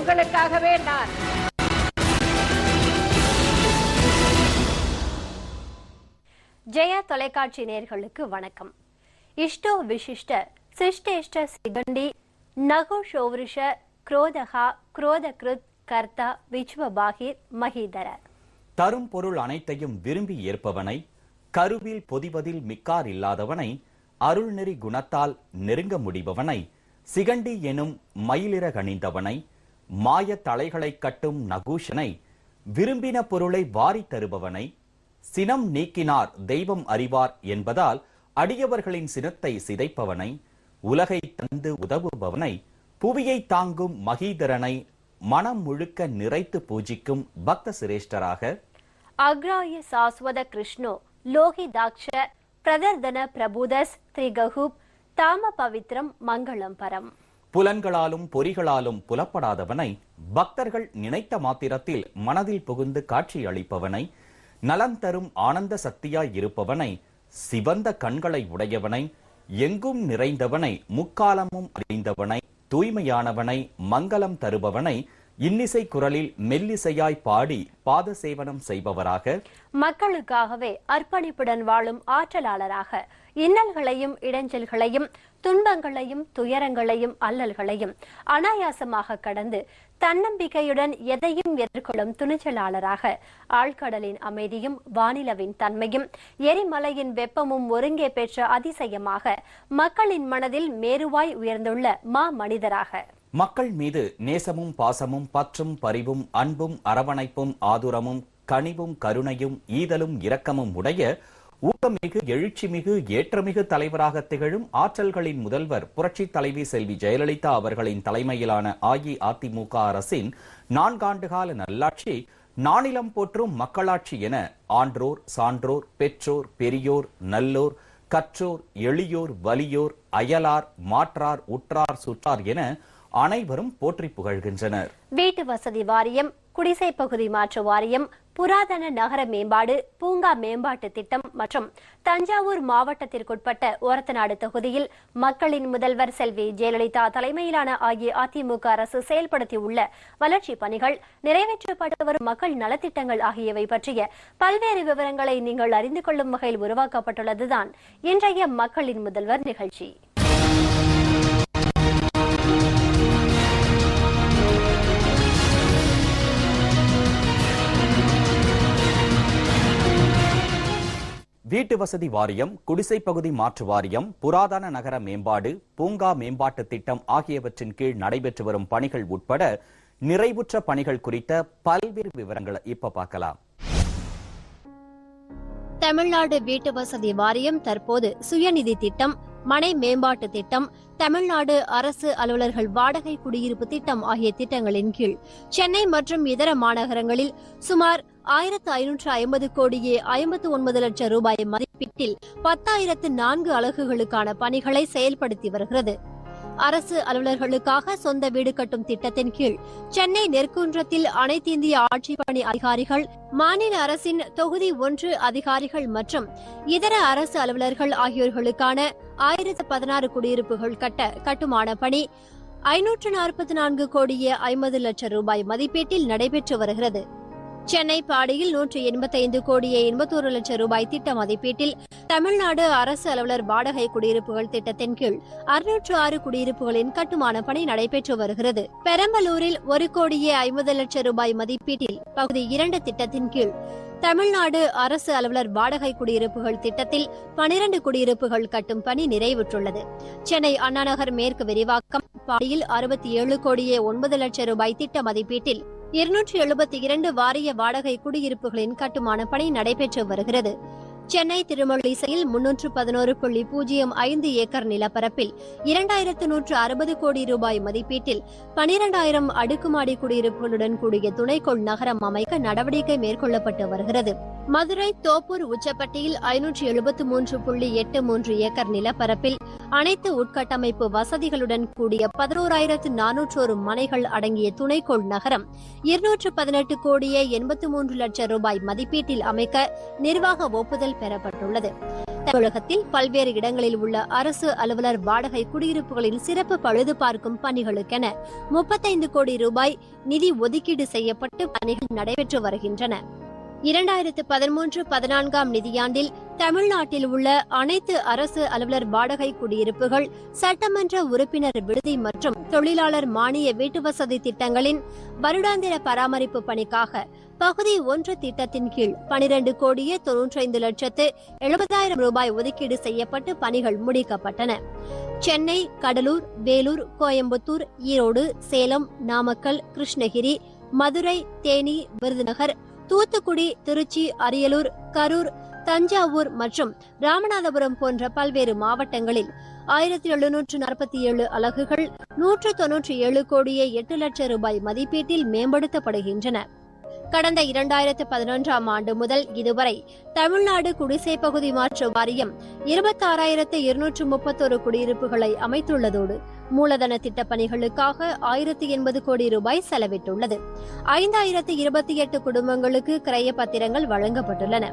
உங்களுக்காகவே நான். ஜெயா தொலைக்காட்சி நேயர்களுக்கு வணக்கம். இஷ்டோ விசிஷ்ட சிஷ்டேஷ்ட சிகண்டி நகுஷோவருஷ குரோதகா குரோதகிருத் கர்த்தா விச்வபாகிர் மஹிதர. தரும் பொருள் அனைத்தையும் விரும்பி ஏற்பவனை, கருவில் பொதிவதில் மிக்கார் இல்லாதவனை, அருள்நெறி குணத்தால் நெருங்க முடிபவனை, சிகண்டி எனும் மயிலிறகணிந்தவனை, மாய தலைகளை கட்டும் நகூஷனை, விரும்பின பொருளை வாரி தருபவனை, சினம் நீக்கினார் தெய்வம் அறிவார் என்பதால் அடியவர்களின் சினத்தை சிதைப்பவனை, உலகை தந்து உதவுபவனை, புவியை தாங்கும் மகீதரனை மனம் முழுக்க நிறைத்து பூஜிக்கும் பக்த சிரேஷ்டராக அக்ராய சாஸ்வத கிருஷ்ணோ லோகிதாக்ஷ பிரதர்தன பிரபுதஸ் திரிகஹூப் தாம பவித்ரம் மங்களம் பரம். புலன்களாலும் பொறிகளாலும் புலப்படாதவனை, பக்தர்கள் நினைத்த மாத்திரத்தில் மனதில் புகுந்து காட்சி அளிப்பவனை, நலன் தரும் ஆனந்த சக்தியாய் இருப்பவனை, சிவந்த கண்களை உடையவனை, எங்கும் நிறைந்தவனை, முக்காலமும் அறிந்தவனை, தூய்மையானவனை, மங்களம் தருபவனை, இன்னிசை குரலில் மெல்லிசையாய் பாடி பாத சேவனம் செய்பவராக, மக்களுக்காகவே அர்ப்பணிப்புடன் வாழும் ஆற்றலாளராக, இன்னல்களையும் இடைஞ்சல்களையும் துன்பங்களையும் துயரங்களையும் அல்லல்களையும் அனாயாசமாக கடந்து தன்னம்பிக்கையுடன் எதையும் எதிர்கொள்ளும் துணிச்சலாளராக, ஆழ்கடலின் அமைதியும் வானிலவின் தன்மையும் எரிமலையின் வெப்பமும் ஒருங்கே பெற்ற அதிசயமாக, மக்களின் மனதில் மேருவாய் உயர்ந்துள்ள மா மனிதராக, மக்கள் மீது நேசமும் பாசமும் பற்றும் பரிவும் அன்பும் அரவணைப்பும் ஆதுரமும் கனிவும் கருணையும் ஈதலும் இரக்கமும் உடைய ஊக்கமிகு எழுச்சிமிகு ஏற்றமிகு தலைவராக திகழும் ஆற்றல்களின் முதல்வர் புரட்சி தலைவி செல்வி ஜெயலலிதா அவர்களின் தலைமையிலான அஇஅதிமுக அரசின் 4 ஆண்டுகால நல்லாட்சி நானிலம் போற்றும் மக்களாட்சி என ஆன்றோர் சான்றோர் பெற்றோர் பெரியோர் நல்லோர் கற்றோர் எளியோர் வலியோர் அயலார் மாற்றார் உற்றார் சுற்றார் என அனைவரும் போற்றி புகழ்கின்றனர். வீட்டு வசதி வாரியம், குடிசை பகுதி மாற்று வாரியம், புராதன நகர மேம்பாடு, பூங்கா மேம்பாட்டு திட்டம் மற்றும் தஞ்சாவூர் மாவட்டத்திற்குட்பட்ட ஒரத்தநாடு தொகுதியில் மக்களின் முதல்வர் செல்வி ஜெயலலிதா தலைமையிலான அஇஅதிமுக அரசு செயல்படுத்தியுள்ள வளர்ச்சிப் பணிகள், நிறைவேற்றப்பட்டு வரும் மக்கள் நலத்திட்டங்கள் ஆகியவை பற்றிய பல்வேறு விவரங்களை நீங்கள் அறிந்து கொள்ளும் வகையில் உருவாக்கப்பட்டுள்ளதுதான் இன்றைய மக்களின் முதல்வர் நிகழ்ச்சி. வீட்டு வசதி வாரியம், குடிசை பகுதி மாற்று வாரியம், புராதன நகர மேம்பாடு, பூங்கா மேம்பாட்டு திட்டம் ஆகியவற்றின் கீழ் நடைபெற்று வரும் பணிகள் உட்பட நிறைவுற்ற பணிகள் குறித்த பல்வேறு விவரங்களை இப்ப பார்க்கலாம். தமிழ்நாடு வீட்டு வசதி வாரியம் தற்போது சுயநிதி திட்டம், மனை மேம்பாட்டு திட்டம், தமிழ்நாடு அரசு அலுவலர்கள் வாடகை குடியிருப்பு திட்டம் ஆகிய திட்டங்களின் கீழ் சென்னை மற்றும் இதர மாநகரங்களில் சுமார் 1550 கோடியே 59 லட்சம் ரூபாய் மதிப்பீட்டில் 10,004 அலகுகளுக்கான பணிகளை செயல்படுத்தி வருகிறது. அரசு அலுவலர்களுக்காக சொந்த வீடு கட்டும் திட்டத்தின் கீழ் சென்னை நெற்குன்றத்தில் அனைத்திந்திய ஆட்சிப்பணி அதிகாரிகள், மாநில அரசின் தொகுதி 1 அதிகாரிகள் மற்றும் இதர அரசு அலுவலர்கள் ஆகியோர்களுக்கான 1016 குடியிருப்புகள் கட்ட கட்டுமான பணி 544 கோடியே 50 லட்சம் ரூபாய் மதிப்பீட்டில் நடைபெற்று வருகிறது. சென்னை பாடியில் 185 கோடியே 81 லட்சம் ரூபாய் திட்ட மதிப்பீட்டில் தமிழ்நாடு அரசு அலுவலர் வாடகை குடியிருப்புகள் திட்டத்தின் கீழ் 606 குடியிருப்புகளின் கட்டுமான பணி நடைபெற்று வருகிறது. பெரம்பலூரில் 1 கோடியே 50 லட்சம் ரூபாய் மதிப்பீட்டில் பகுதி 2 திட்டத்தின் கீழ் தமிழ்நாடு அரசு அலுவலர் வாடகை குடியிருப்புகள் திட்டத்தில் 12 குடியிருப்புகள் கட்டும் பணி நிறைவுற்றுள்ளது. சென்னை அண்ணாநகர் மேற்கு விரிவாக்கம் பாடியில் 67 கோடியே 9 லட்சம் ரூபாய் திட்ட மதிப்பீட்டில் 272 வாரிய வாடகை குடியிருப்புகளின் கட்டுமான பணி நடைபெற்று வருகிறது. சென்னை திருமழிசையில் 311.05 ஏக்கர் நிலப்பரப்பில் 2160 கோடி ரூபாய் மதிப்பீட்டில் 12,000 அடுக்குமாடி குடியிருப்புகளுடன் கூடிய துணைக்கோள் நகரம் அமைக்க நடவடிக்கை மேற்கொள்ளப்பட்டு வருகிறது. மதுரை தோப்பூர் உச்சப்பட்டியில் 573.83 ஏக்கர் நிலப்பரப்பில் அனைத்து உட்கட்டமைப்பு வசதிகளுடன் கூடிய 11,401 மனைகள் அடங்கிய துணைக்கோள் நகரம் 218 கோடியே 83 லட்சம் ரூபாய் மதிப்பீட்டில் அமைக்க நிர்வாக ஒப்புதல் பெறப்பட்டுள்ளது. தமிழகத்தில் பல்வேறு இடங்களில் உள்ள அரசு அலுவலர் வாடகை குடியிருப்புகளின் சிறப்பு பழுது பார்க்கும் பணிகளுக்கென 35 கோடி ரூபாய் நிதி ஒதுக்கீடு செய்யப்பட்டு பணிகள் நடைபெற்று வருகின்றன. 2013-14 நிதியாண்டில் தமிழ்நாட்டில் உள்ள அனைத்து அரசு அலுவலர் வாடகை குடியிருப்புகள், சட்டமன்ற உறுப்பினர் விடுதி மற்றும் தொழிலாளர் மானிய வீட்டுவசதி திட்டங்களின் வருடாந்திர பராமரிப்பு பணிக்காக பகுதி 1 திட்டத்தின் கீழ் 12,95,70,000 ரூபாய் ஒதுக்கீடு செய்யப்பட்டு பணிகள் முடிக்கப்பட்டன. சென்னை, கடலூர், வேலூர், கோயம்புத்தூர், ஈரோடு, சேலம், நாமக்கல், கிருஷ்ணகிரி, மதுரை, தேனி, விருதுநகர், தூத்துக்குடி, திருச்சி, அரியலூர், கரூர், தஞ்சாவூர் மற்றும் ராமநாதபுரம் போன்ற பல்வேறு மாவட்டங்களில் 1747 அலகுகள் 197 கோடியே 8 லட்சம் ரூபாய் மதிப்பீட்டில் மேம்படுத்தப்படுகின்றன. கடந்த 2011ஆம் ஆண்டு முதல் இதுவரை தமிழ்நாடு குடிசை பகுதி மாற்று வாரியம் 26,231 குடியிருப்புகளை அமைத்துள்ளதோடு மூலதன திட்டப் பணிகளுக்காக 1,080 கோடி ரூபாய் செலவிட்டுள்ளது. 5,028 குடும்பங்களுக்கு கிரய பத்திரங்கள் வழங்கப்பட்டுள்ளன.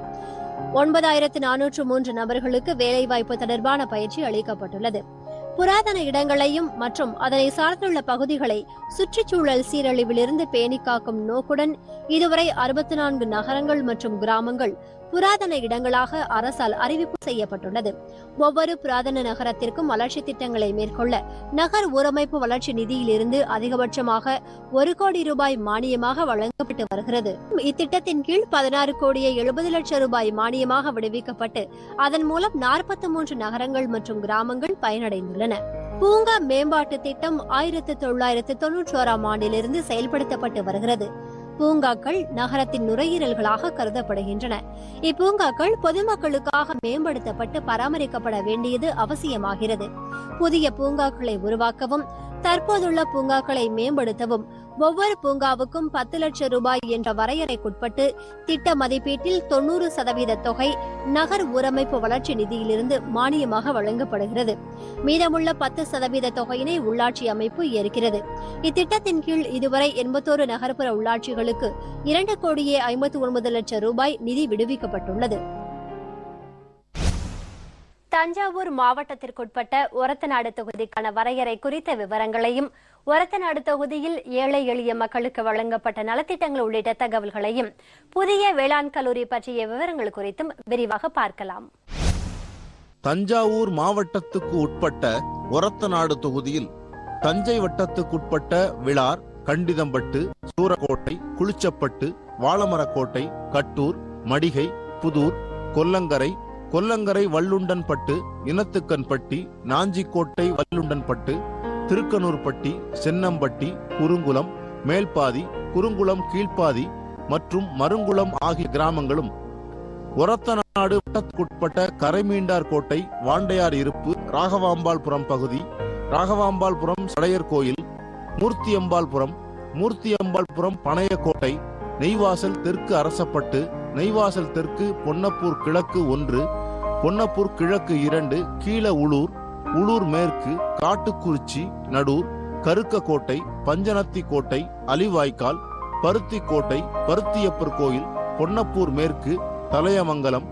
9,403 நபர்களுக்கு வேலைவாய்ப்பு தொடர்பான பயிற்சி அளிக்கப்பட்டுள்ளது. புராதன இடங்களையும் மற்றும் அதனை சார்ந்துள்ள பகுதிகளை சுற்றுச்சூழல் சீரழிவிலிருந்து பேணி காக்கும் நோக்குடன் இதுவரை 64 நகரங்கள் மற்றும் கிராமங்கள் புராதன இடங்களாக அரசால் அறிவிப்பு செய்யப்பட்டுள்ளது. ஒவ்வொரு புராதன நகரத்திற்கும் வளர்ச்சி திட்டங்களை மேற்கொள்ள நகர் ஊரமைப்பு வளர்ச்சி நிதியிலிருந்து அதிகபட்சமாக 1 கோடி ரூபாய் மானியமாக வழங்கப்பட்டு வருகிறது. இத்திட்டத்தின் கீழ் 16 கோடியே 70 லட்சம் ரூபாய் மானியமாக விடுவிக்கப்பட்டு அதன் மூலம் 43 நகரங்கள் மற்றும் கிராமங்கள் பயனடைந்துள்ளன. பூங்கா மேம்பாட்டு திட்டம் 1991ஆம் ஆண்டிலிருந்து செயல்படுத்தப்பட்டு வருகிறது. பூங்காக்கள் நகரத்தின் நுரையீரல்களாக கருதப்படுகின்றன. இப்பூங்காக்கள் பொதுமக்களுக்காக மேம்படுத்தப்பட்டு பராமரிக்கப்பட வேண்டியது அவசியமாகிறது. புதிய பூங்காக்களை உருவாக்கவும் தற்போதுள்ள பூங்காக்களை மேம்படுத்தவும் ஒவ்வொரு பூங்காவுக்கும் 10 லட்சம் ரூபாய் என்ற வரையறைக்குட்பட்டு திட்ட மதிப்பீட்டில் 90% தொகை நகர் ஊரமைப்பு வளர்ச்சி நிதியிலிருந்து மானியமாக வழங்கப்படுகிறது. மீதமுள்ள 10% தொகையினை உள்ளாட்சி அமைப்பு ஏற்கிறது. இத்திட்டத்தின் கீழ் இதுவரை 81 நகர்ப்புற உள்ளாட்சிகளுக்கு 2 கோடியே 59 லட்சம் ரூபாய் நிதி விடுவிக்கப்பட்டுள்ளது. தஞ்சாவூர் மாவட்டத்திற்குட்பட்ட ஒரத்தநாடு தொகுதிக்கான வரையறை குறித்த விவரங்களையும், ஒரத்தநாடு தொகுதியில் ஏழை எளிய மக்களுக்கு வழங்கப்பட்ட நலத்திட்டங்கள் உள்ளிட்ட தகவல்களையும், புதிய வேளாண் கல்லூரி பற்றிய விவரங்கள் குறித்தும் விரிவாக பார்க்கலாம். தஞ்சாவூர் மாவட்டத்துக்கு உட்பட்ட ஒரத்தநாடு தொகுதியில் தஞ்சை வட்டத்துக்குட்பட்ட விளார், கண்டிதம்பட்டு, சூரக்கோட்டை, குளிச்சப்பட்டு, வாழமரக்கோட்டை, கட்டூர், மடிகை, புதூர், கொல்லங்கரை, கொல்லங்கரை வல்லுண்டன்பட்டு, இனத்துக்கன்பட்டி, நாஞ்சிக்கோட்டை வல்லுண்டன்பட்டு, திருக்கனூர்பட்டி, சென்னம்பட்டி, குறுங்குளம், மேல்பாதி, குறுங்குளம் கீழ்ப்பாதி மற்றும் மருங்குளம் ஆகிய கிராமங்களும், ஒரத்தநாடு வட்டத்துக்குட்பட்ட கரைமீண்டார் கோட்டை, வாண்டையார் இருப்பு, ராகவாம்பாள்புரம் பகுதி, ராகவாம்பாள்புரம் சடையர் கோயில், மூர்த்தியம்பாள்புரம், மூர்த்தியம்பாள்புரம் பனையக்கோட்டை, நெய்வாசல் தெற்கு அரசப்பட்டு, நெய்வாசல் தெற்கு பொன்னப்பூர் கிழக்கு 1, பொன்னப்பூர் கிழக்கு 2, கீழ உளூர், உளூர் மேற்கு, காட்டுக்குறிச்சி, நடூர், கருக்கக்கோட்டை, பஞ்சனத்தி கோட்டை, அலிவாய்க்கால், பருத்திக்கோட்டை, பருத்தியப்பர் கோயில், பொன்னப்பூர் மேற்கு, தலையமங்கலம்,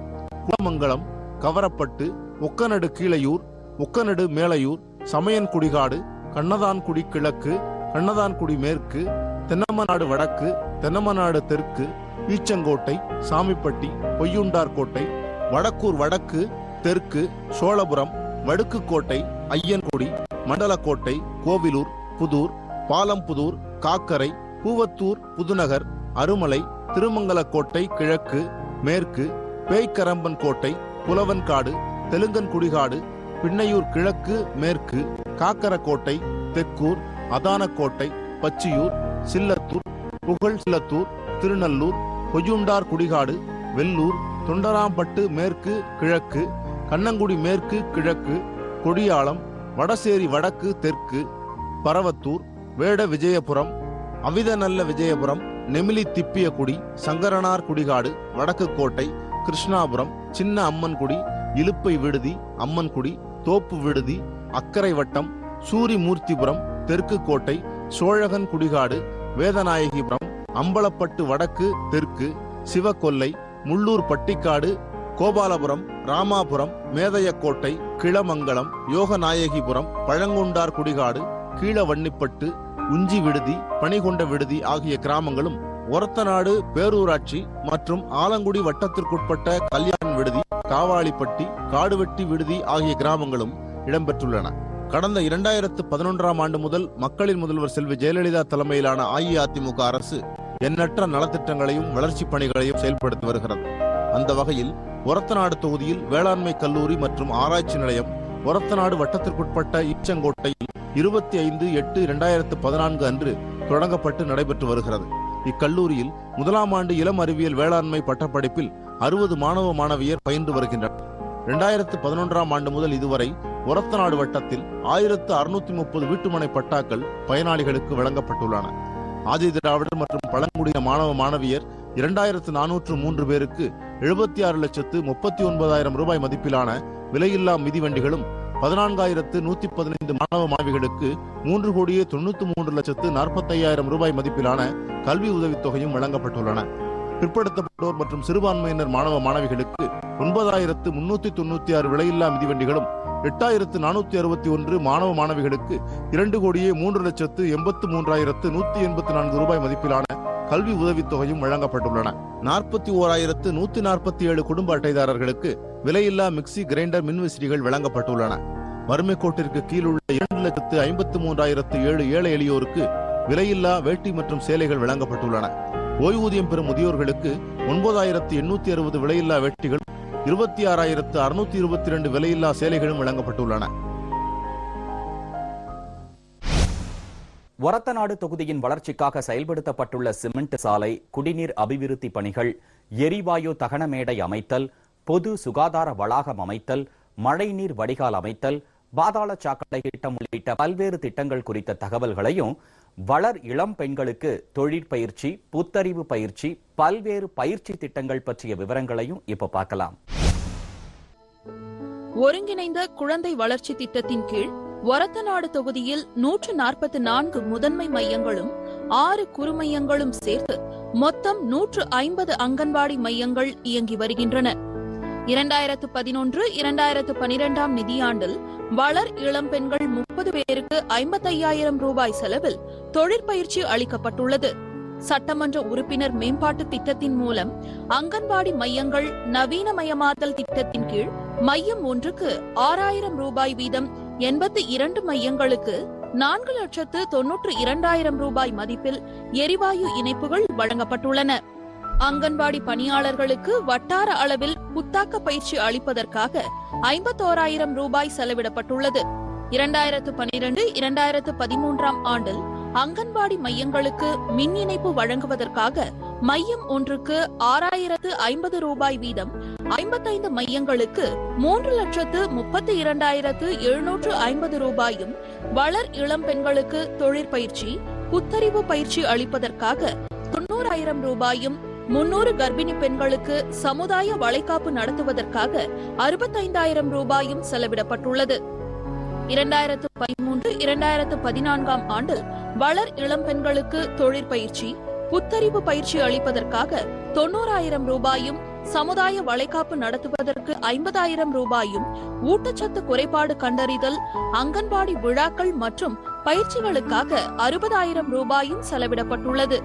குளமங்கலம், கவரப்பட்டு, ஒக்கநடு கீழையூர், ஒக்கநடு மேலையூர், சமயன்குடிகாடு, கண்ணதான்குடி கிழக்கு, கண்ணதான்குடி மேற்கு, தென்னமநாடு வடக்கு, தென்னமநாடு தெற்கு, ஈச்சங்கோட்டை, சாமிப்பட்டி, பொய்யுண்டார் கோட்டை, வடக்கூர் வடக்கு, தெற்கு, சோழபுரம், வடுக்குக்கோட்டை, ஐயன்குடி, மண்டலக்கோட்டை, கோவிலூர், புதூர், பாலம்புதூர், காக்கரை, பூவத்தூர், புதுநகர், அருமலை, திருமங்கலக்கோட்டை கிழக்கு, மேற்கு, பேய்கரம்பன் கோட்டை, புலவன்காடு, தெலுங்கன்குடிகாடு, பின்னையூர் கிழக்கு மேற்கு, காக்கரக்கோட்டை, தெற்கூர், அதானக்கோட்டை, பச்சியூர், சில்லத்தூர், புகழ் சில்லத்தூர், திருநல்லூர், பொய்யுண்டார் குடிகாடு, வெள்ளூர், தொண்டராம்பட்டு மேற்கு கிழக்கு, கண்ணங்குடி மேற்கு கிழக்கு, கொடியாளம், வடசேரி வடக்கு தெற்கு, பரவத்தூர், வேட விஜயபுரம், அவிதநல்ல விஜயபுரம், நெமிலி திப்பியகுடி, சங்கரனார் குடிகாடு, வடக்கு கோட்டை, கிருஷ்ணாபுரம், சின்ன அம்மன்குடி, இலுப்பை விடுதி, அம்மன்குடி, தோப்பு விடுதி, அக்கரை வட்டம், சூரிமூர்த்திபுரம், தெற்கு கோட்டை, சோழகன் குடிகாடு, வேதநாயகிபுரம், அம்பலப்பட்டு வடக்கு தெற்கு, சிவகொல்லை, முள்ளூர் பட்டிக்காடு, கோபாலபுரம், ராமாபுரம், மேதையக்கோட்டை, கிளமங்கலம், யோகநாயகிபுரம், பழங்குண்டார் குடிகாடு, கீழவன்னிப்பட்டு, உஞ்சி விடுதி, பணிகொண்ட விடுதி ஆகிய கிராமங்களும் ஒரத்தநாடு பேரூராட்சி மற்றும் ஆலங்குடி வட்டத்திற்குட்பட்ட கல்யாண் விடுதி, காவாளிப்பட்டி, காடுவெட்டி விடுதி ஆகிய கிராமங்களும் இடம்பெற்றுள்ளன. கடந்த 2011ஆம் ஆண்டு முதல் மக்களின் முதல்வர் செல்வி ஜெயலலிதா தலைமையிலான அஇஅதிமுக அரசு எண்ணற்ற நலத்திட்டங்களையும் வளர்ச்சிப் பணிகளையும் செயல்படுத்தி வருகிறது. அந்த வகையில் ஒரத்தநாடு தொகுதியில் வேளாண்மை கல்லூரி மற்றும் ஆராய்ச்சி நிலையம் ஒரத்தநாடு வட்டத்திற்குட்பட்ட ஈச்சங்கோட்டையில் 25/8/2014 அன்று தொடங்கப்பட்டு நடைபெற்று வருகிறது. இக்கல்லூரியில் முதலாம் ஆண்டு இளம் அறிவியல் வேளாண்மை பட்டப்படிப்பில் 60 மாணவ மாணவியர் பயின்று வருகின்றனர். 2011ஆம் ஆண்டு முதல் இதுவரை ஒரத்தநாடு வட்டத்தில் 1630 வீட்டுமனை பட்டாக்கள் பயனாளிகளுக்கு வழங்கப்பட்டுள்ளன. ஆதி திராவிடர் மற்றும் பழங்குடியின மாணவ மாணவியர் 2403 பேருக்கு 76,39,000 ரூபாய் மதிப்பிலான விலையில்லா மிதிவண்டிகளும் 14,115 மாணவ மாணவிகளுக்கு 3,93,40,000 ரூபாய் மதிப்பிலான கல்வி உதவித்தொகையும் வழங்கப்பட்டுள்ளன. பிற்படுத்தப்பட்டோர் மற்றும் சிறுபான்மையினர் மாணவ மாணவிகளுக்கு 9,396 விலையில்லா மிதிவண்டிகளும் 8,461 மாணவ மாணவிகளுக்கு 2,03,83,184 ரூபாய் மதிப்பிலான கல்வி உதவித்தொகையும் வழங்கப்பட்டுள்ளன. 41,147 குடும்ப அட்டைதாரர்களுக்கு விலையில்லா மிக்சி, கிரைண்டர், மின்விசிறிகள் வழங்கப்பட்டுள்ளன. வறுமை கோட்டிற்கு கீழுள்ள 2,53,007 ஏழை எளியோருக்கு விலையில்லா வேட்டி மற்றும் சேலைகள் வழங்கப்பட்டுள்ளன. ஓய்வூதியம் பெறும் முதியோர்களுக்கு 9,860 விலையில்லா வேட்டிகள், 26,622 விலையில்லா சேலைகளும் வழங்கப்பட்டுள்ளன. ஒரத்தநாடு தொகுதியின் வளர்ச்சிக்காக செயல்படுத்தப்பட்டுள்ள சிமெண்ட் சாலை, குடிநீர் அபிவிருத்தி பணிகள், எரிவாயு தகன மேடை அமைத்தல், பொது சுகாதார வளாகம் அமைத்தல், மழைநீர் வடிகால் அமைத்தல், பாதாள சாக்கடை திட்டம் உள்ளிட்ட பல்வேறு திட்டங்கள் குறித்த தகவல்களையும், வளர் இளம் பெண்களுக்கு தொழிற்பயிற்சி, புத்தறிவு பயிற்சி, பல்வேறு பயிற்சி திட்டங்கள் பற்றிய விவரங்களையும் இப்ப பார்க்கலாம். ஒருங்கிணைந்த குழந்தை வளர்ச்சி திட்டத்தின் கீழ் ஒரத்தநாடு தொகுதியில் 144 முதன்மை மையங்களும் 6 குறுமையங்களும் சேர்த்து மொத்தம் 150 அங்கன்வாடி மையங்கள் இயங்கி வருகின்றன. 2011-2012 நிதியாண்டில் வளர் இளம் பெண்கள் 30 பேருக்கு 55,000 ரூபாய் செலவில் தொழிற்பயிற்சி அளிக்கப்பட்டுள்ளது. சட்டமன்ற உறுப்பினர் மேம்பாட்டு திட்டத்தின் மூலம் அங்கன்வாடி மையங்கள் நவீனமயமாதல் திட்டத்தின் கீழ் மையம் ஒன்றுக்கு 6,000 ரூபாய் வீதம் 82 மையங்களுக்கு 4,92,000 ரூபாய் மதிப்பில் எரிவாயு இணைப்புகள் வழங்கப்பட்டுள்ளன. அங்கன்வாடி பணியாளர்களுக்கு வட்டார அளவில் புத்தாக்க பயிற்சி அளிப்பதற்காக 51,000 ரூபாய் செலவிடப்பட்டுள்ளது. 2012-2013 ஆண்டில் அங்கன்வாடி மையங்களுக்கு மின் இணைப்பு வழங்குவதற்காக மையம் ஒன்றுக்கு 6,050 ரூபாய் வீதம் 55 மையங்களுக்கு 3,32,750 ரூபாயும், வளர் இளம் பெண்களுக்கு தொழிற்பயிற்சி, புத்தறிவு பயிற்சி அளிப்பதற்காக 90,000 ரூபாயும், 300 கர்ப்பிணி பெண்களுக்கு சமுதாய வளைகாப்பு நடத்துவதற்காக 65,000 ரூபாயும் செலவிடப்பட்டுள்ளது. 2013-2014 ஆண்டில் வளர் இளம் பெண்களுக்கு தொழிற்பயிற்சி, புத்தறிவு பயிற்சி அளிப்பதற்காக 90,000 ரூபாயும், சமுதாய வளைகாப்பு நடத்துவதற்கு 50,000 ரூபாயும், ஊட்டச்சத்து குறைபாடு கண்டறிதல், அங்கன்வாடி விழாக்கள் மற்றும் பயிற்சிகளுக்காக 60,000 ரூபாயும் செலவிடப்பட்டுள்ளது.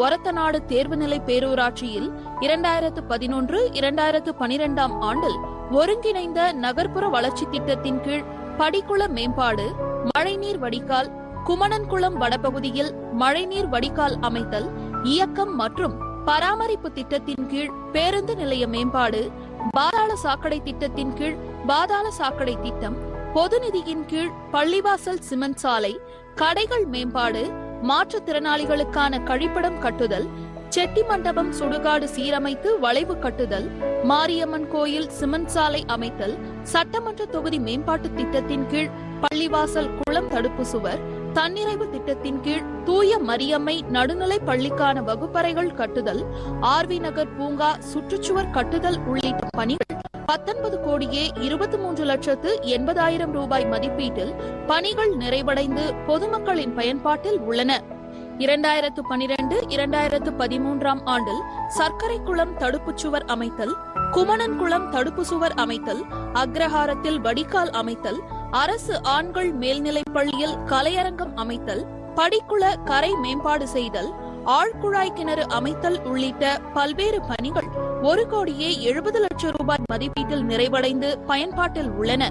ஒரத்தநாடு தேர்வுநிலை பேரூராட்சியில் 2011-2012 ஆண்டில் ஒருங்கிணைந்த நகர்ப்புற வளர்ச்சி திட்டத்தின் கீழ் படிக்குள மேம்பாடு, மழைநீர் வடிகால், குமணன்குளம் வடபகுதியில் மழைநீர் வடிகால் அமைத்தல், இயக்கம் மற்றும் பராமரிப்பு திட்டத்தின் கீழ் பேருந்து நிலைய மேம்பாடு, பாதாள சாக்கடை திட்டத்தின் கீழ் பாதாள சாக்கடை திட்டம், பொது நிதியின் கீழ் பள்ளிவாசல் சிமெண்ட் சாலை, கடைகள் மேம்பாடு, மாற்றுத்திறனாளிகளுக்கான கழிப்பிடம் கட்டுதல், செட்டி மண்டபம் சுடுகாடு சீரமைத்து வளைவு கட்டுதல், மாரியம்மன் கோயில் சிமெண்ட் சாலை அமைத்தல், சட்டமன்ற தொகுதி மேம்பாட்டு திட்டத்தின் கீழ் பள்ளிவாசல் குளம் தடுப்பு சுவர், தன்னிறைவு திட்டத்தின் கீழ் தூய மரியம்மை நடுநிலை பள்ளிக்கான வகுப்பறைகள் கட்டுதல், ஆர்வி நகர் பூங்கா சுற்றுச்சுவர் கட்டுதல் உள்ளிட்ட பணிகள் 19,23,80,000 ரூபாய் மதிப்பீட்டில் பணிகள் நிறைவடைந்து பொதுமக்களின் பயன்பாட்டில் உள்ளன. 2012-2013 ஆண்டில் சர்க்கரை குளம் தடுப்புச் சுவர் அமைத்தல், குமணன் குளம் தடுப்பு சுவர் அமைத்தல், அக்ரஹாரத்தில் வடிகால் அமைத்தல், அரசு ஆண்கள் மேல்நிலைப் பள்ளியில் கலையரங்கம் அமைத்தல், படிக்குள கரை மேம்பாடு செய்தல், ஆழ்குழாய் கிணறு அமைத்தல் உள்ளிட்ட பல்வேறு பணிகள் 1,70,00,000 ரூபாய் மதிப்பீட்டில் நிறைவடைந்து பயன்பாட்டில் உள்ளன.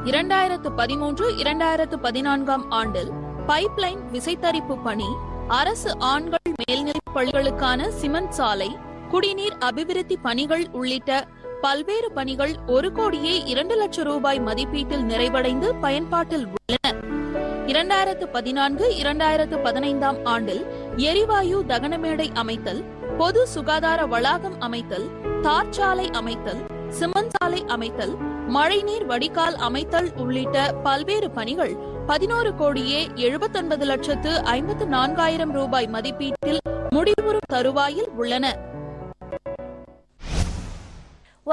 2013-2014 ஆண்டில் பைப்லைன் விசைத்தரிப்பு பணி, அரசு ஆண்கள் மேல்நிலைப் பள்ளிகளுக்கான சிமெண்ட் சாலை, குடிநீர் அபிவிருத்தி பணிகள் உள்ளிட்ட பல்வேறு பணிகள் 1,02,00,000 ரூபாய் மதிப்பீட்டில் நிறைவடைந்து பயன்பாட்டில் உள்ளன. 2014-2015 ஆண்டில் எரிவாயு தகனமேடை அமைத்தல், பொது சுகாதார வளாகம் அமைத்தல், தார்ச்சாலை அமைத்தல், சிமெண்ட் சாலை அமைத்தல், மழைநீர் வடிகால் அமைத்தல் உள்ளிட்ட பல்வேறு பணிகள் 11,79,54,000 ரூபாய் மதிப்பீட்டில் முடிவுறும் தருவாயில் உள்ளன.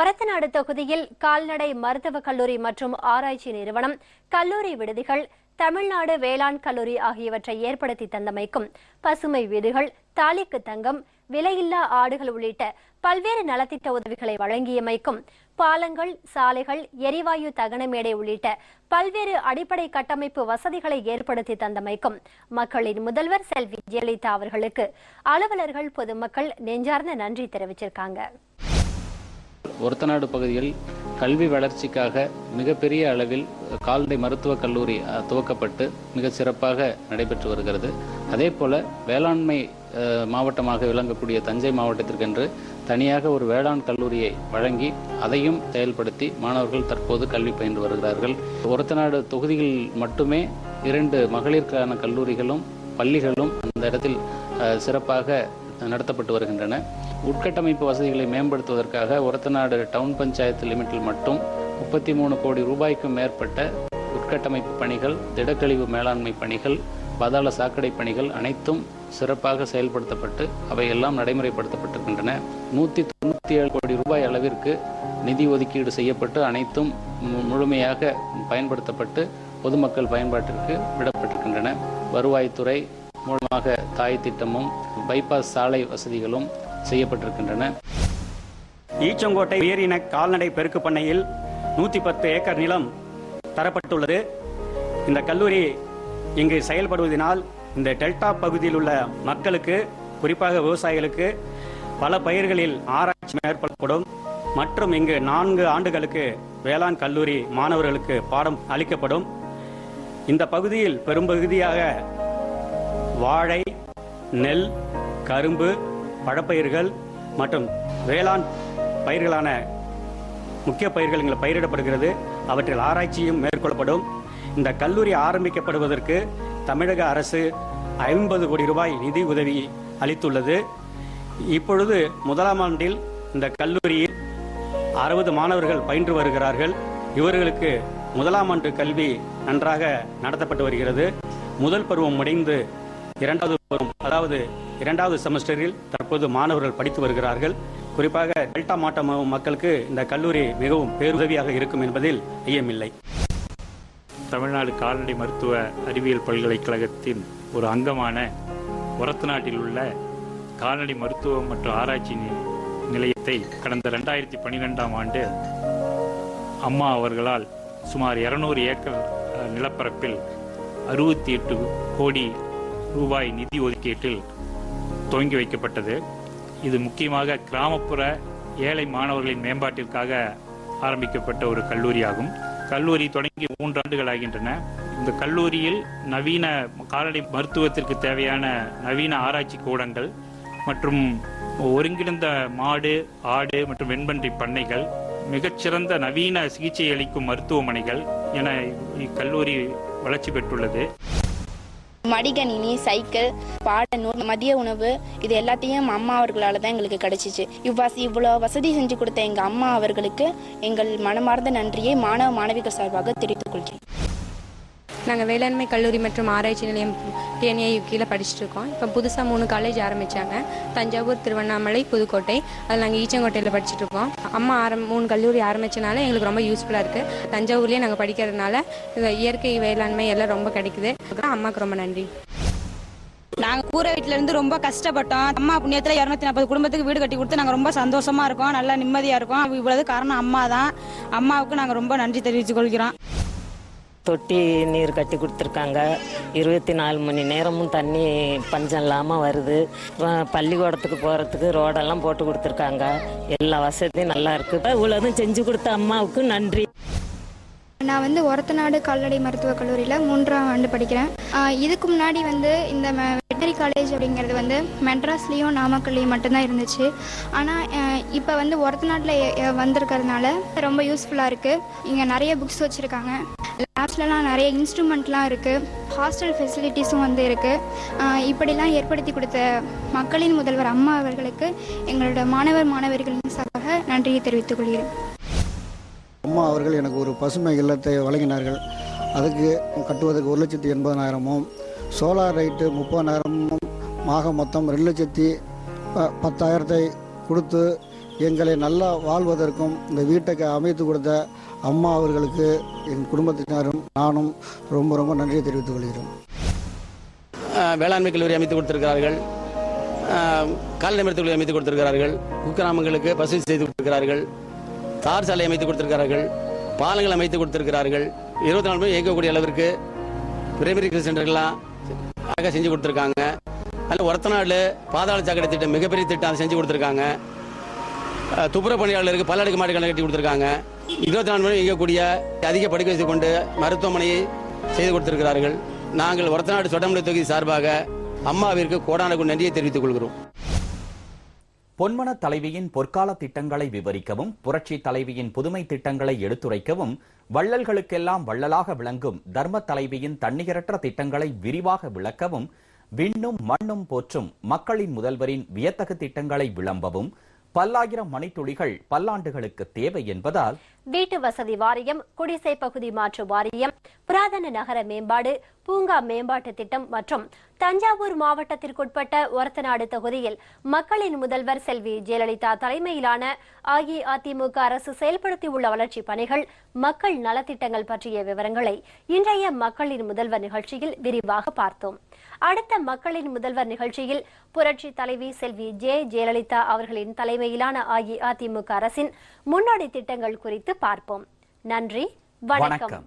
ஒரத்தநாடு தொகுதியில் கால்நடை மருத்துவக் கல்லூரி மற்றும் ஆராய்ச்சி நிறுவனம், கல்லூரி விடுதிகள், தமிழ்நாடு வேளாண் கல்லூரி ஆகியவற்றை ஏற்படுத்தி தந்தமைக்கும், பசுமை வீடுகள், தாலிக்கு தங்கம், விலையில்லா ஆடுகள் உள்ளிட்ட பல்வேறு நலத்திட்ட உதவிகளை வழங்கியமைக்கும், பாலங்கள், சாலைகள், எரிவாயு தகனமேடை உள்ளிட்ட பல்வேறு அடிப்படை கட்டமைப்பு வசதிகளை ஏற்படுத்தி தந்தமைக்கும் மக்களின் முதல்வர் செல்வி ஜெயலலிதா அவர்களுக்கு அலுவலர்கள், பொதுமக்கள் நெஞ்சார்ந்த நன்றி தெரிவிச்சிருக்காங்க. ஒரத்தநாடு பகுதியில் கல்வி வளர்ச்சிக்காக மிகப்பெரிய அளவில் கால்நடை மருத்துவக் கல்லூரி துவக்கப்பட்டு மிக சிறப்பாக நடைபெற்று வருகிறது. அதே போல வேளாண்மை மாவட்டமாக விளங்கக்கூடிய தஞ்சை மாவட்டத்திற்கென்று தனியாக ஒரு வேளாண் கல்லூரியை வழங்கி அதையும் செயல்படுத்தி மாணவர்கள் தற்போது கல்வி பயின்று வருகிறார்கள். ஒரத்தநாடு தொகுதியில் மட்டுமே 2 மகளிருக்கான கல்லூரிகளும் பள்ளிகளும் அந்த இடத்தில் சிறப்பாக நடத்தப்பட்டு வருகின்றன. உட்கட்டமைப்பு வசதிகளை மேம்படுத்துவதற்காக ஒரத்தநாடு டவுன் பஞ்சாயத்து லிமிட்டில் மட்டும் 33 கோடி ரூபாய்க்கும் மேற்பட்ட உட்கட்டமைப்பு பணிகள், திடக்கழிவு மேலாண்மை பணிகள், பாதாள சாக்கடை பணிகள் அனைத்தும் சிறப்பாக செயல்படுத்தப்பட்டு அவையெல்லாம் நடைமுறைப்படுத்தப்பட்டிருக்கின்றன. 197 கோடி ரூபாய் அளவிற்கு நிதி ஒதுக்கீடு செய்யப்பட்டு அனைத்தும் முழுமையாக பயன்படுத்தப்பட்டு பொதுமக்கள் பயன்பாட்டிற்கு விடப்பட்டிருக்கின்றன. வருவாய்த்துறை மூலமாக தாய் திட்டமும் பைபாஸ் சாலை வசதிகளும் செய்யப்பட்டிருக்கின்றன. ஈச்சங்கோட்டை உயரின கால்நடை பெருக்கு பண்ணையில் 110 ஏக்கர் நிலம் தரப்பட்டுள்ளது. இந்த கல்லூரி இங்கு செயல்படுவதனால் இந்த டெல்டா பகுதியில் உள்ள மக்களுக்கு, குறிப்பாக விவசாயிகளுக்கு பல பயிர்களில் ஆராய்ச்சி மேற்கொள்ளப்படும் மற்றும் இங்கு 4 ஆண்டுகளுக்கு வேளாண் கல்லூரி மாணவர்களுக்கு பாடம் அளிக்கப்படும். இந்த பகுதியில் பெரும்பகுதியாக வாழை, நெல், கரும்பு, பழப்பயிர்கள் மற்றும் வேளாண் பயிர்களான முக்கிய பயிர்கள் இங்கே பயிரிடப்படுகிறது. அவற்றில் ஆராய்ச்சியும் மேற்கொள்ளப்படும். இந்த கல்லூரி ஆரம்பிக்கப்படுவதற்கு தமிழக அரசு 50 கோடி ரூபாய் நிதி உதவி அளித்துள்ளது. இப்பொழுது 1ஆம் ஆண்டில் இந்த கல்லூரியில் 60 மாணவர்கள் பயின்று வருகிறார்கள். இவர்களுக்கு 1ஆம் ஆண்டு கல்வி நன்றாக நடத்தப்பட்டு வருகிறது. முதல் பருவம் முடிந்து 2வது பருவம், அதாவது 2வது செமஸ்டரில் தற்போது மாணவர்கள் படித்து வருகிறார்கள். குறிப்பாக டெல்டா மாவட்ட மக்களுக்கு இந்த கல்லூரி மிகவும் பேருதவியாக இருக்கும் என்பதில் ஐயமில்லை. தமிழ்நாடு கால்நடை மருத்துவ அறிவியல் பல்கலைக்கழகத்தின் ஒரு அங்கமான ஒரத்தநாட்டில் உள்ள கால்நடை மருத்துவம் மற்றும் ஆராய்ச்சி நிலையத்தை கடந்த 2012ஆம் ஆண்டு அம்மா அவர்களால் சுமார் 200 ஏக்கர் நிலப்பரப்பில் 68 கோடி ரூபாய் நிதி ஒதுக்கீட்டில் துவங்கி வைக்கப்பட்டது. இது முக்கியமாக கிராமப்புற ஏழை மாணவர்களின் மேம்பாட்டிற்காக ஆரம்பிக்கப்பட்ட ஒரு கல்லூரியாகும். கல்லூரி தொடங்கி 3 ஆண்டுகள் ஆகின்றன. இந்த கல்லூரியில் நவீன கால்நடை மருத்துவத்திற்கு தேவையான நவீன ஆராய்ச்சி கூடங்கள் மற்றும் ஒருங்கிணைந்த மாடு, ஆடு மற்றும் வெண்பன்றி பண்ணைகள், மிகச்சிறந்த நவீன சிகிச்சை அளிக்கும் மருத்துவமனைகள் என இக்கல்லூரி வளர்ச்சி பெற்றுள்ளது. மடிகணினி, சைக்கிள், பாடநூல், மதிய உணவு இது எல்லாத்தையும் அம்மா அவர்களால் தான் எங்களுக்கு கிடைச்சிச்சு. இவ்வளோ வசதி செஞ்சு கொடுத்த எங்கள் அம்மா அவர்களுக்கு எங்கள் மனமார்ந்த நன்றியை மாணவ மாணவிகள் சார்பாக தெரிவித்துக் கொள்கிறேன். நாங்கள் வேளாண்மை கல்லூரி மற்றும் ஆராய்ச்சி நிலையம் TNAU கீழே படிச்சுட்டு இருக்கோம். இப்போ புதுசாக 3 காலேஜ் ஆரம்பித்தாங்க. தஞ்சாவூர், திருவண்ணாமலை, புதுக்கோட்டை. அதில் நாங்கள் ஈச்சங்கோட்டையில் படிச்சுட்டு இருக்கோம். அம்மா 3 கல்லூரி ஆரம்பித்தனால எங்களுக்கு ரொம்ப யூஸ்ஃபுல்லாக இருக்குது. தஞ்சாவூர்லேயே நாங்கள் படிக்கிறதுனால இயற்கை வேளாண்மை எல்லாம் ரொம்ப கிடைக்குது. அம்மாவுக்கு ரொம்ப நன்றி. நாங்க கூரை வீட்டுல இருந்து ரொம்ப கஷ்டப்பட்டோம். அம்மா புண்ணியத்துல 240 குடும்பத்துக்கு வீடு கட்டி கொடுத்து நாங்க ரொம்ப சந்தோஷமா இருக்கோம், நல்லா நிம்மதியா இருக்கோம். இவ்வளவு காரணம் அம்மா தான். அம்மாவுக்கு நாங்க ரொம்ப நன்றி தெரிவித்துக் கொள்கிறோம். தொட்டி நீர் கட்டி கொடுத்துருக்காங்க. 24 மணி நேரமும் தண்ணி பஞ்சம் இல்லாமல் வருது. பள்ளிக்கூடத்துக்கு போகிறதுக்கு ரோடெல்லாம் போட்டு கொடுத்துருக்காங்க. எல்லா வசதியும் நல்லா இருக்குது. இவ்வளோதும் செஞ்சு கொடுத்த அம்மாவுக்கு நன்றி. நான் வந்து ஒரத்தநாடு கால்நடை மருத்துவக் கல்லூரியில் 3ஆம் ஆண்டு படிக்கிறேன். இதுக்கு முன்னாடி வந்து இந்த வெட்டரி காலேஜ் அப்படிங்கிறது வந்து மெட்ராஸ்லேயும் நாமக்கல்லையும் மட்டும்தான் இருந்துச்சு. ஆனால் இப்போ வந்து ஒரத்தநாட்டில் வந்திருக்கிறதுனால ரொம்ப யூஸ்ஃபுல்லாக இருக்குது. இங்கே நிறைய புக்ஸ் வச்சுருக்காங்க, லேப்ஸ்லலாம் நிறைய இன்ஸ்ட்ருமெண்ட்லாம் இருக்குது, ஹாஸ்டல் ஃபெசிலிட்டிஸும் வந்து இருக்குது. இப்படிலாம் ஏற்படுத்தி கொடுத்த மக்களின் முதல்வர் அம்மா அவர்களுக்கு எங்களோட மாணவர்களின் சார்பாக நன்றியை தெரிவித்துக் கொள்கிறேன். அம்மா அவர்கள் எனக்கு ஒரு பசுமை இல்லத்தை வழங்கினார்கள். அதுக்கு கட்டுவதற்கு 1,80,000 சோலார் லைட்டு 30,000 மொத்தம் 2,10,000 கொடுத்து எங்களை நல்லா வாழ்வதற்கும் இந்த வீட்டை அமைத்து கொடுத்த அம்மா அவர்களுக்கு என் குடும்பத்தினரும் நானும் ரொம்ப ரொம்ப நன்றியை தெரிவித்துக் கொள்கிறோம். வேளாண்மை கல்லூரி அமைத்து கொடுத்திருக்கிறார்கள், கால்நடை மருத்துவக் கல்லூரி அமைத்து கொடுத்திருக்கிறார்கள், குக்கிராமங்களுக்கு பசு செய்து கொடுத்திருக்கிறார்கள், தார் சாலை அமைத்து கொடுத்திருக்கிறார்கள், பாலங்கள் அமைத்து கொடுத்திருக்கிறார்கள். 24 மணி இயக்கக்கூடிய அளவிற்கு பிரைமரி சென்டர்கள்லாம் அழகாக செஞ்சு கொடுத்துருக்காங்க. அதில் ஒரத்தநாடு பாதாள சாக்கடை திட்டம் மிகப்பெரிய திட்டம் அதை செஞ்சு கொடுத்துருக்காங்க. துப்புரவு பணியாளருக்கு பல அடுக்கு மாடி கட்டி கொடுத்துருக்காங்க. 24 மணி இயக்கக்கூடிய அதிக படுக்கை வைத்துக் கொண்டு மருத்துவமனையை செய்து கொடுத்திருக்கிறார்கள். நாங்கள் ஒரத்தநாடு சொடமலை தொகுதி சார்பாக அம்மாவிற்கு கோடான நன்றியை தெரிவித்துக் கொள்கிறோம். பொன்மன தலைவியின் பொற்கால திட்டங்களை விவரிக்கவும், புரட்சி தலைவியின் புதுமை திட்டங்களை எடுத்துரைக்கவும், வள்ளல்களுக்கெல்லாம் வள்ளலாக விளங்கும் தர்ம தலைவியின் தன்னிகரற்ற திட்டங்களை விரிவாக விளக்கவும், விண்ணும் மண்ணும் போற்றும் மக்களின் முதல்வரின் வியத்தகு திட்டங்களை விளம்பவும் பல்லாயிரம் மணித்துளிகள் பல்லாண்டுகளுக்கு தேவை என்பதால் வீட்டு வசதி வாரியம், குடிசை பகுதி மாற்று வாரியம், புராதன நகர மேம்பாடு, பூங்கா மேம்பாட்டு திட்டம் மற்றும் தஞ்சாவூர் மாவட்டத்திற்குட்பட்ட ஒரத்தநாடு தொகுதியில் மக்களின் முதல்வர் செல்வி ஜெயலலிதா தலைமையிலான அஇஅதிமுக அரசு செயல்படுத்தியுள்ள வளர்ச்சி பணிகள், மக்கள் நலத்திட்டங்கள் பற்றிய விவரங்களை இன்றைய மக்களின் முதல்வர் நிகழ்ச்சியில் விரிவாக பார்த்தோம். அடுத்த மக்களின் முதல்வர் நிகழ்ச்சியில் புரட்சி தலைவி செல்வி ஜெயலலிதா அவர்களின் தலைமையிலான அஇஅதிமுக அரசின் முன்னோடி திட்டங்கள் குறித்து பார்ப்போம். நன்றி, வணக்கம்.